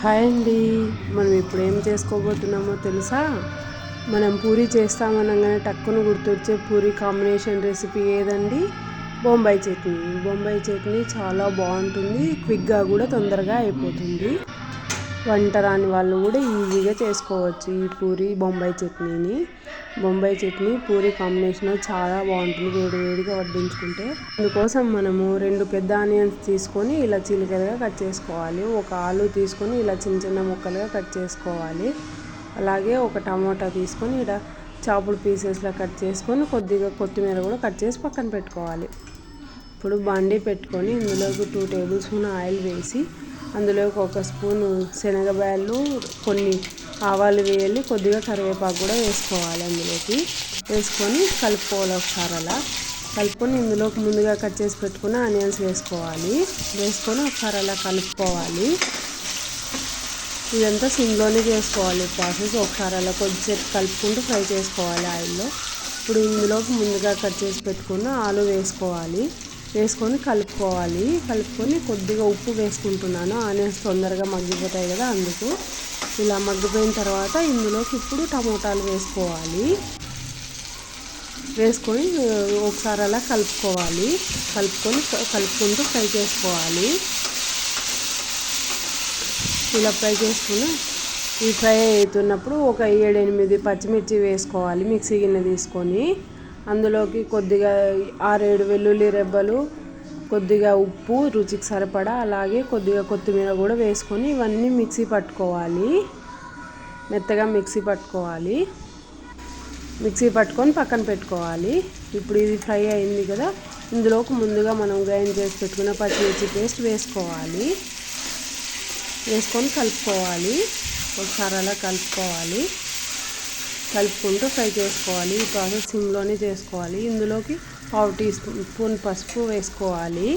Hi అండి. మనం ఇప్పుడు ఏం చేసుకోబోతున్నామో తెలుసా? మనం పూరీ చేస్తామనగానే టక్కున గుర్తొచ్చే పూరీ కాంబినేషన్ రెసిపీ ఏదండి? బొంబాయి చట్నీ. బొంబాయి చట్నీ చాలా బాగుంటుంది, క్విక్గా కూడా తొందరగా అయిపోతుంది. వంట రాని వాళ్ళు కూడా ఈజీగా చేసుకోవచ్చు ఈ పూరీ బొంబాయి చట్నీని. బొంబాయి చట్నీ పూరీ కాంబినేషన్ చాలా బాగుంటుంది వేడి వేడిగా వడ్డించుకుంటే. అందుకోసం మనము 2 పెద్ద ఆనియన్స్ తీసుకొని ఇలా చిలికలుగా కట్ చేసుకోవాలి. ఒక ఆలు తీసుకొని ఇలా చిన్న చిన్న ముక్కలుగా కట్ చేసుకోవాలి. అలాగే ఒక టమాటా తీసుకొని ఇలా చాపుడు పీసెస్లా కట్ చేసుకొని కొద్దిగా కొత్తిమీర కూడా కట్ చేసి పక్కన పెట్టుకోవాలి. ఇప్పుడు బాండీ పెట్టుకొని ఇందులోకి 2 టేబుల్ స్పూన్ ఆయిల్ వేసి అందులోకి 1 స్పూను శనగబ్యాళ్ళు, కొన్ని ఆవాలు వేయాలి, కొద్దిగా కరివేపాకు కూడా వేసుకోవాలి. అందులోకి వేసుకొని కలుపుకోవాలి. ఒకసారి అలా కలుపుకొని ఇందులోకి ముందుగా కట్ చేసి పెట్టుకున్న ఆనియన్స్ వేసుకోవాలి. వేసుకొని ఒకసారి అలా కలుపుకోవాలి. ఇదంతా సిమ్లోనే చేసుకోవాలి ప్రాసెస్. ఒకసారి అలా కొద్దిసేపు కలుపుకుంటూ ఫ్రై చేసుకోవాలి ఆయిల్లో. ఇప్పుడు ఇందులోకి ముందుగా కట్ చేసి పెట్టుకున్న ఆలు వేసుకోవాలి. వేసుకొని కలుపుకోవాలి. కలుపుకొని కొద్దిగా ఉప్పు వేసుకుంటున్నాను, ఆనియన్స్ తొందరగా మగ్గిపోతాయి కదా అందుకు. ఇలా మగ్గిపోయిన తర్వాత ఇందులోకి ఇప్పుడు టమోటాలు వేసుకోవాలి. వేసుకొని ఒకసారి అలా కలుపుకోవాలి. కలుపుకుంటూ ఫ్రై చేసుకోవాలి. ఇలా ఫ్రై చేసుకుని ఈ ఫ్రై అవుతున్నప్పుడు ఒక 7-8 పచ్చిమిర్చి వేసుకోవాలి. మిక్సీ గిన్నె తీసుకొని అందులోకి కొద్దిగా 6-7 వెల్లుల్లి రెబ్బలు, కొద్దిగా ఉప్పు రుచికి సరిపడా, అలాగే కొద్దిగా కొత్తిమీర కూడా వేసుకొని ఇవన్నీ మిక్సీ పట్టుకోవాలి. మెత్తగా మిక్సీ పట్టుకోవాలి. మిక్సీ పట్టుకొని పక్కన పెట్టుకోవాలి. ఇప్పుడు ఇది ఫ్రై అయింది కదా, ఇందులోకి ముందుగా మనం గ్రైండ్ చేసి పెట్టుకున్న పచ్చిమిర్చి పేస్ట్ వేసుకోవాలి. వేసుకొని కలుపుకోవాలి. ఒకసారి అలా కలుపుకోవాలి. కలుపుకుంటూ ఫ్రై చేసుకోవాలి. ఈ ప్రాసెస్ సిమ్లోనే చేసుకోవాలి. ఇందులోకి 1/2 టీ స్పూన్ పసుపు వేసుకోవాలి.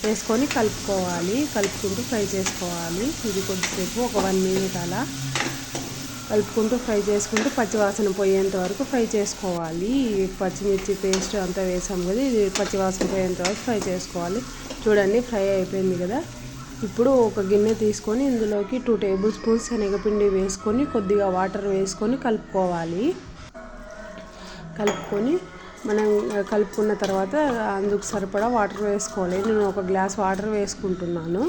వేసుకొని కలుపుకోవాలి. కలుపుకుంటూ ఫ్రై చేసుకోవాలి. ఇది కొద్దిసేపు ఒక 1 మినిట్ అలా కలుపుకుంటూ ఫ్రై చేసుకుంటూ పచ్చివాసన పోయేంత వరకు ఫ్రై చేసుకోవాలి. పచ్చిమిర్చి పేస్ట్ అంతా వేసాం కదా, ఇది పచ్చివాసన పోయేంత వరకు ఫ్రై చేసుకోవాలి. చూడండి ఫ్రై అయిపోయింది కదా. ఇప్పుడు ఒక గిన్నె తీసుకొని ఇందులోకి 2 టేబుల్ స్పూన్స్ శనగపిండి వేసుకొని కొద్దిగా వాటర్ వేసుకొని కలుపుకోవాలి. కలుపుకొని మనం కలుపుకున్న తర్వాత అందుకు సరిపడా వాటర్ వేసుకోవాలి. నేను 1 గ్లాస్ వాటర్ వేసుకుంటున్నాను.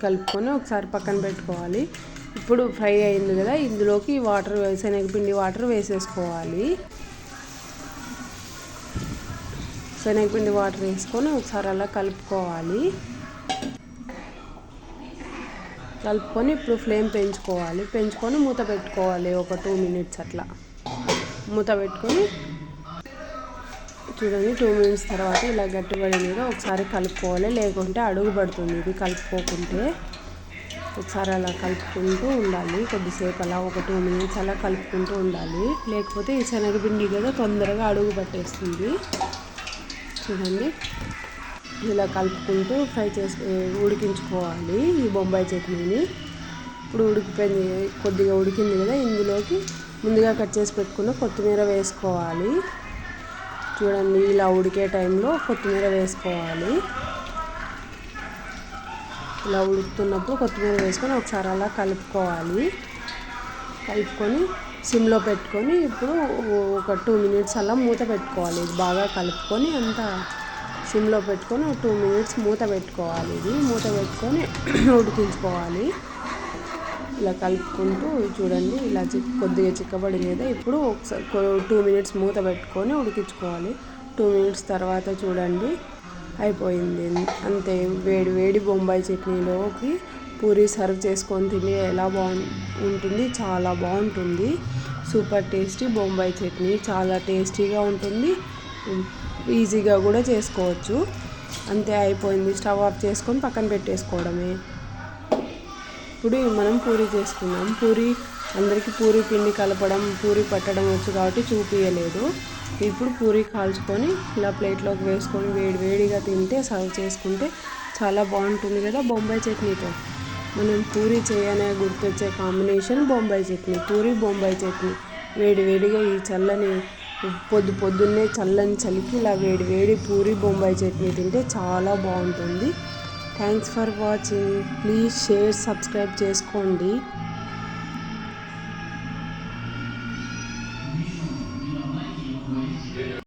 కలుపుకొని ఒకసారి పక్కన పెట్టుకోవాలి. ఇప్పుడు ఫ్రై అయింది కదా, ఇందులోకి వాటర్ శనగపిండి వాటర్ వేసేసుకోవాలి. శనగపిండి వాటర్ వేసుకొని ఒకసారి అలా కలుపుకోవాలి. కలుపుకొని ఇప్పుడు ఫ్లేమ్ పెంచుకొని మూత పెట్టుకోవాలి. ఒక 2 మినిట్స్ అట్లా మూత పెట్టుకొని చూడండి 2 మినిట్స్ తర్వాత ఇలా గట్టిపడింది కదా, ఒకసారి కలుపుకోవాలి. లేకుంటే అడుగు పడుతుంది ఇది కలుపుకోకుంటే. ఒకసారి అలా కలుపుకుంటూ ఉండాలి. కొద్దిసేపు అలా ఒక 2 మినిట్స్ అలా కలుపుకుంటూ ఉండాలి. లేకపోతే ఈ శనగపిండి కదా తొందరగా అడుగు పట్టేస్తుంది. చూడండి ఇలా కలుపుకుంటూ ఫ్రై ఉడికించుకోవాలి ఈ బొంబాయి చట్నీని. ఇప్పుడు ఉడికిపోయింది, కొద్దిగా ఉడికింది కదా, ఇందులోకి ముందుగా కట్ చేసి పెట్టుకున్న కొత్తిమీర వేసుకోవాలి. చూడండి ఇలా ఉడికే టైంలో కొత్తిమీర వేసుకోవాలి. ఇలా ఉడుకుతున్నప్పుడు కొత్తిమీర వేసుకొని ఒకసారి అలా కలుపుకోవాలి. కలుపుకొని సిమ్లో పెట్టుకొని ఇప్పుడు ఒక 2 మినిట్స్ అలా మూత పెట్టుకోవాలి. ఇది బాగా కలుపుకొని అంతా సిమ్లో పెట్టుకొని 2 మినిట్స్ మూత పెట్టుకోవాలి. ఇది మూత పెట్టుకొని ఉడికించుకోవాలి. ఇలా కలుపుకుంటూ చూడండి ఇలా కొద్దిగా చిక్కబడింది కదా, ఇప్పుడు ఒకసారి 2 మినిట్స్ మూత పెట్టుకొని ఉడికించుకోవాలి. 2 మినిట్స్ తర్వాత చూడండి అయిపోయింది. అంతే, వేడి వేడి బొంబాయి చట్నీలోకి పూరీ సర్వ్ చేసుకొని తిని ఎలా ఉంటుంది, చాలా బాగుంటుంది. సూపర్ టేస్టీ బొంబాయి చట్నీ, చాలా టేస్టీగా ఉంటుంది, ఈజీగా కూడా చేసుకోవచ్చు. అంతే, అయిపోయింది. స్టవ్ ఆఫ్ చేసుకొని పక్కన పెట్టేసుకోవడమే. ఇప్పుడు మనం పూరీ చేసుకున్నాం. అందరికీ పూరీ పిండి కలపడం, పూరీ పట్టడం వచ్చు కాబట్టి చూపించలేదు. ఇప్పుడు పూరీ కాల్చుకొని ఇలా ప్లేట్లోకి వేసుకొని వేడిగా తింటే, సర్వ్ చేసుకుంటే చాలా బాగుంటుంది కదా బొంబాయి చట్నీతో. మనం పూరీ చేయనే గుర్తొచ్చే కాంబినేషన్ బొంబాయి చట్నీ. పూరీ బొంబాయి చట్నీ వేడిగా ఈ చల్లని పొద్దున్నే చల్లని చలికి ఇలా వేడి పూరీ బొంబాయి చట్నీ తింటే చాలా బాగుంటుంది. Thanks for watching. Please share, subscribe చేసుకోండి.